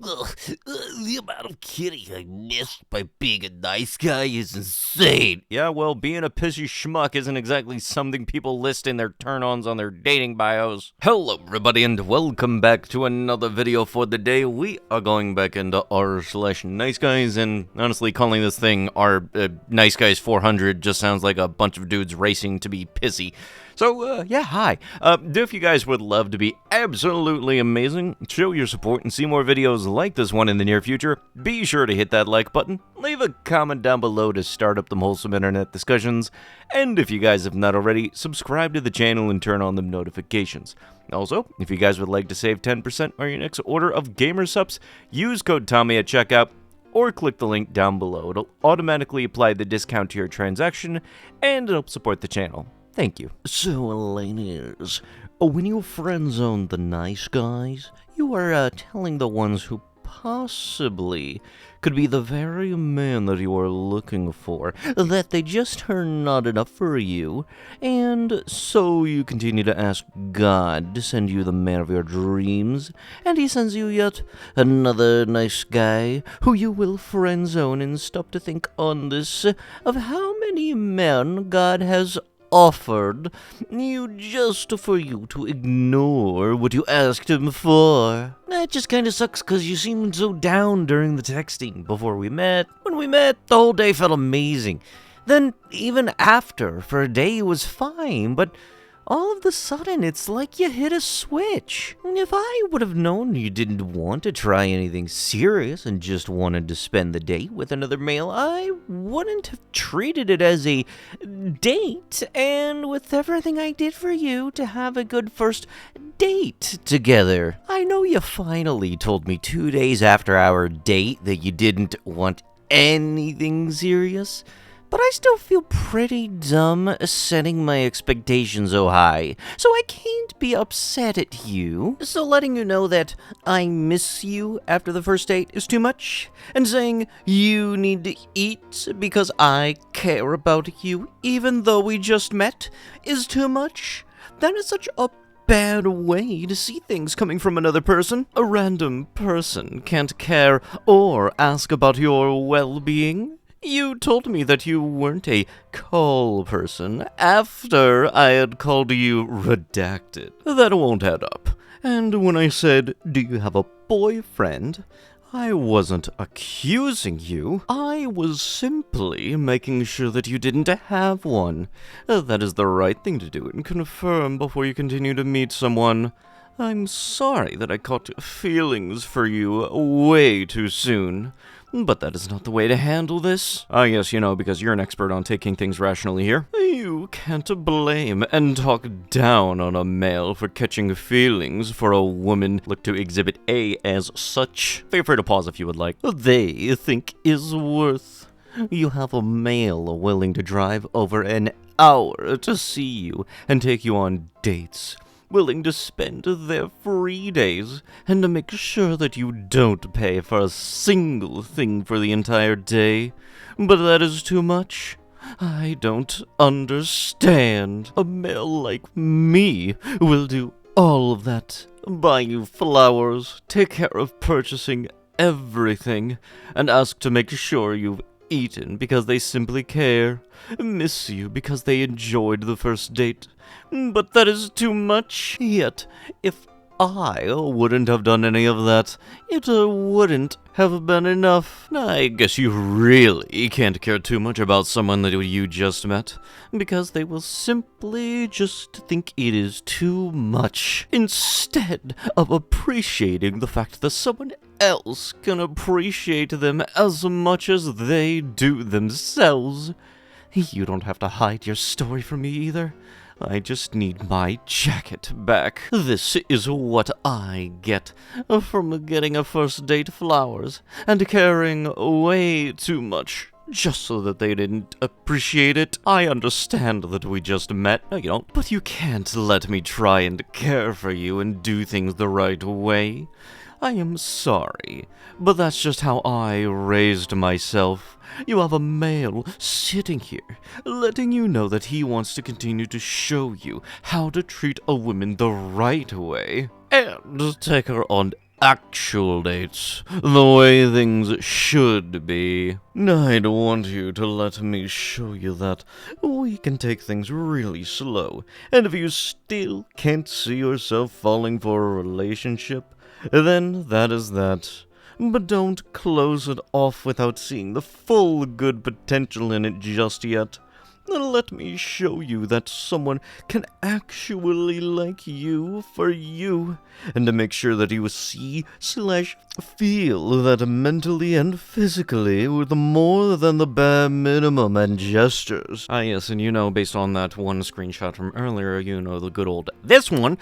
Ugh, the amount of kidding I missed by being a nice guy is insane. Yeah, well, being a pissy schmuck isn't exactly something people list in their turn-ons on their dating bios. Hello, everybody, and welcome back to another video for the day. We are going back into r/niceguys, and honestly, calling this thing r nice guys 400 just sounds like a bunch of dudes racing to be pissy. So, yeah, hi. If you guys would love to be absolutely amazing, show your support, and see more videos like this one in the near future, be sure to hit that like button, leave a comment down below to start up them wholesome internet discussions, and if you guys have not already, subscribe to the channel and turn on the notifications. Also, if you guys would like to save 10% on your next order of gamer subs, use code Tommy at checkout, or click the link down below. It'll automatically apply the discount to your transaction, and it'll support the channel. Thank you. So, ladies, when you friend zone the nice guys, you are telling the ones who possibly could be the very man that you are looking for that they just are not enough for you, and so you continue to ask God to send you the man of your dreams, and he sends you yet another nice guy who you will friend zone and stop to think on this of how many men God has offered you just for you to ignore what you asked him for. That just kinda sucks cause you seemed so down during the texting before we met. When we met, the whole day felt amazing. Then, even after, for a day it was fine, but all of a sudden, it's like you hit a switch. If I would have known you didn't want to try anything serious and just wanted to spend the day with another male, I wouldn't have treated it as a date, and with everything I did for you to have a good first date together. I know you finally told me 2 days after our date that you didn't want anything serious, but I still feel pretty dumb setting my expectations so high, so I can't be upset at you. So letting you know that I miss you after the first date is too much, and saying you need to eat because I care about you even though we just met is too much. That is such a bad way to see things coming from another person. A random person can't care or ask about your well-being. You told me that you weren't a call person after I had called you redacted. That won't add up. And when I said, do you have a boyfriend? I wasn't accusing you. I was simply making sure that you didn't have one. That is the right thing to do and confirm before you continue to meet someone. I'm sorry that I caught feelings for you way too soon, but that is not the way to handle this. Yes, you know, because you're an expert on taking things rationally here. You can't blame and talk down on a male for catching feelings for a woman. Look to Exhibit A as such. Feel free to pause if you would like. They think is worth. You have a male willing to drive over an hour to see you and take you on dates, willing to spend their free days and to make sure that you don't pay for a single thing for the entire day. But that is too much. I don't understand. A male like me will do all of that. Buy you flowers, take care of purchasing everything, and ask to make sure you've eaten because they simply care, miss you because they enjoyed the first date. But that is too much. Yet, if I wouldn't have done any of that, it wouldn't have been enough. I guess you really can't care too much about someone that you just met, because they will simply just think it is too much, instead of appreciating the fact that someone else can appreciate them as much as they do themselves. You don't have to hide your story from me either. I just need my jacket back. This is what I get from getting a first date flowers and caring way too much just so that they didn't appreciate it. I understand that we just met, no you don't, but you can't let me try and care for you and do things the right way. I am sorry, but that's just how I raised myself. You have a male sitting here, letting you know that he wants to continue to show you how to treat a woman the right way, and take her on actual dates, the way things should be. I'd want you to let me show you that we can take things really slow, and if you still can't see yourself falling for a relationship, then that is that. But don't close it off without seeing the full good potential in it just yet. Let me show you that someone can actually like you for you, and to make sure that you see/feel that mentally and physically with more than the bare minimum and gestures. Ah, yes, and you know, based on that one screenshot from earlier, you know, the good old this one,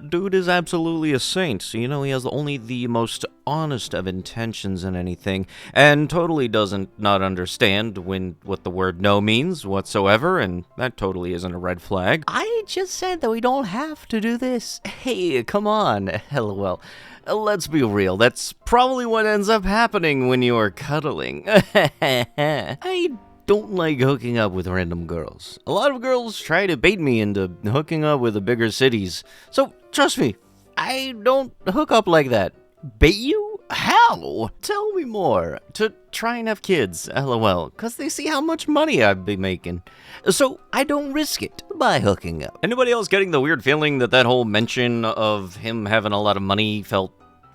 dude is absolutely a saint. You know, he has only the most honest of intentions in anything, and totally doesn't not understand what the word no means whatsoever, and that totally isn't a red flag. I just said that we don't have to do this. Hey, come on, LOL. Let's be real, that's probably what ends up happening when you are cuddling. I don't like hooking up with random girls. A lot of girls try to bait me into hooking up with the bigger cities, so trust me, I don't hook up like that. Bait you? How? Tell me more. To try and have kids, LOL, because they see how much money I'd be making. So I don't risk it by hooking up. Anybody else getting the weird feeling that that whole mention of him having a lot of money felt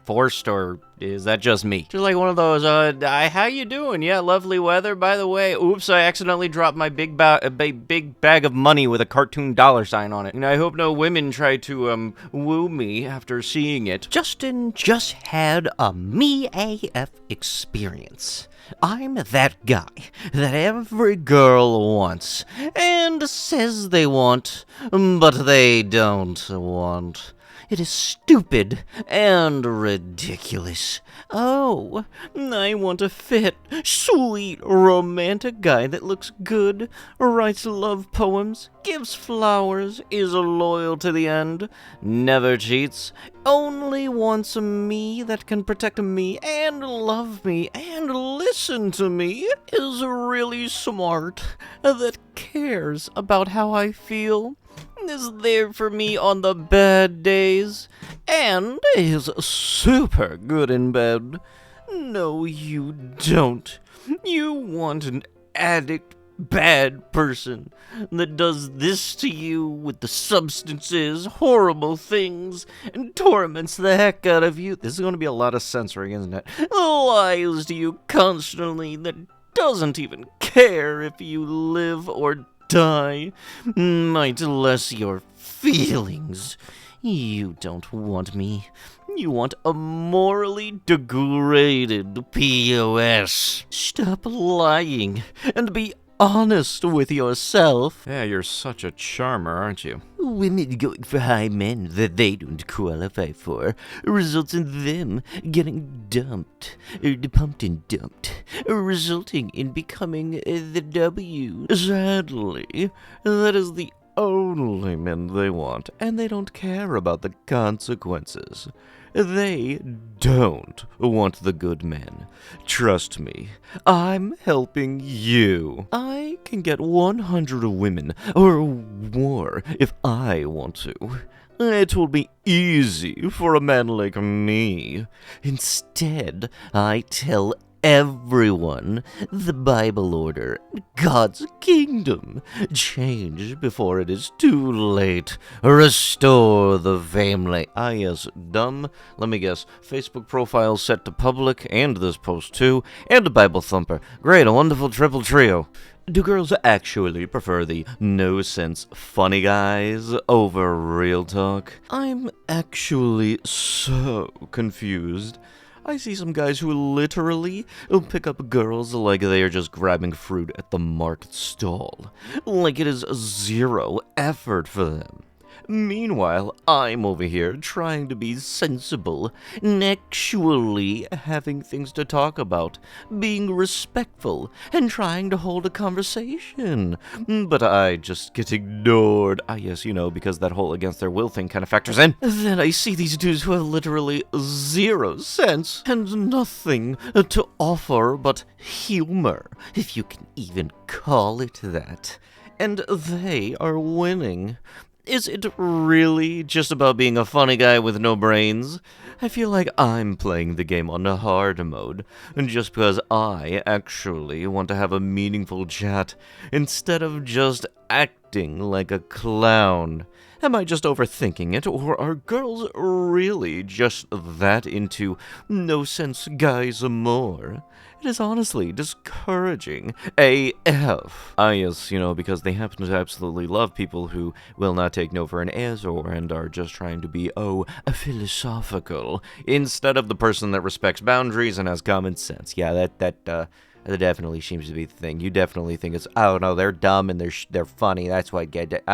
forced, or is that just me? Just like one of those, how you doing? Yeah, lovely weather, by the way. Oops, I accidentally dropped my big bag of money with a cartoon dollar sign on it. And I hope no women try to, woo me after seeing it. Justin just had a me AF experience. I'm that guy that every girl wants, and says they want, but they don't want. It is stupid and ridiculous. Oh, I want a fit, sweet, romantic guy that looks good, writes love poems, gives flowers, is loyal to the end, never cheats, only wants me that can protect me and love me and listen to me, is really smart, that cares about how I feel, is there for me on the bad days, and is super good in bed. No, you don't. You want an addict, bad person that does this to you with the substances, horrible things, and torments the heck out of you. This is going to be a lot of censoring, isn't it? Lies to you constantly, that doesn't even care if you live or die, might less your feelings. You don't want me. You want a morally degraded POS. Stop lying and be honest with yourself. Yeah, you're such a charmer, aren't you? Women going for high men that they don't qualify for results in them getting dumped, pumped and dumped, resulting in becoming the W. Sadly, that is the only men they want, and they don't care about the consequences. They don't want the good men. Trust me, I'm helping you. I can get 100 women or more if I want to. It will be easy for a man like me. Instead, I tell everyone the Bible order, God's kingdom. Change before it is too late. Restore the family. Ah, yes, dumb. Let me guess. Facebook profile set to public, and this post too, and a Bible thumper. Great, a wonderful triple trio. Do girls actually prefer the no-sense funny guys over real talk? I'm actually so confused. I see some guys who literally pick up girls like they are just grabbing fruit at the market stall, like it is zero effort for them. Meanwhile, I'm over here trying to be sensible, and actually having things to talk about, being respectful, and trying to hold a conversation. But I just get ignored. Ah, yes, you know, because that whole against their will thing kind of factors in. Then I see these dudes who have literally 0 sense and nothing to offer but humor, if you can even call it that. And they are winning. Is it really just about being a funny guy with no brains? I feel like I'm playing the game on the hard mode, and just because I actually want to have a meaningful chat instead of just acting like a clown. Am I just overthinking it, or are girls really just that into no-sense guys more? It is honestly discouraging. AF. Ah, yes, because they happen to absolutely love people who will not take no for an answer and are just trying to be, philosophical, instead of the person that respects boundaries and has common sense. Yeah, that definitely seems to be the thing. You definitely think it's, oh no, they're dumb and they're funny. That's why get it.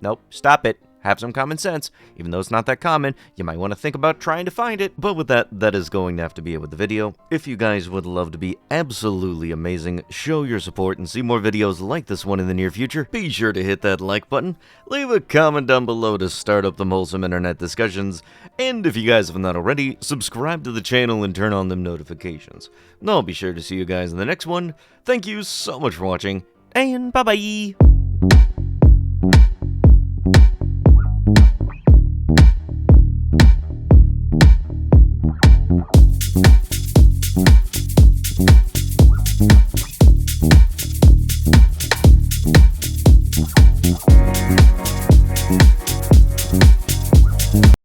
Nope, stop it. Have some common sense. Even though it's not that common, you might want to think about trying to find it. But with that, that is going to have to be it with the video. If you guys would love to be absolutely amazing, show your support, and see more videos like this one in the near future, be sure to hit that like button, leave a comment down below to start up them wholesome internet discussions, and if you guys have not already, subscribe to the channel and turn on them notifications. And I'll be sure to see you guys in the next one. Thank you so much for watching, and bye-bye!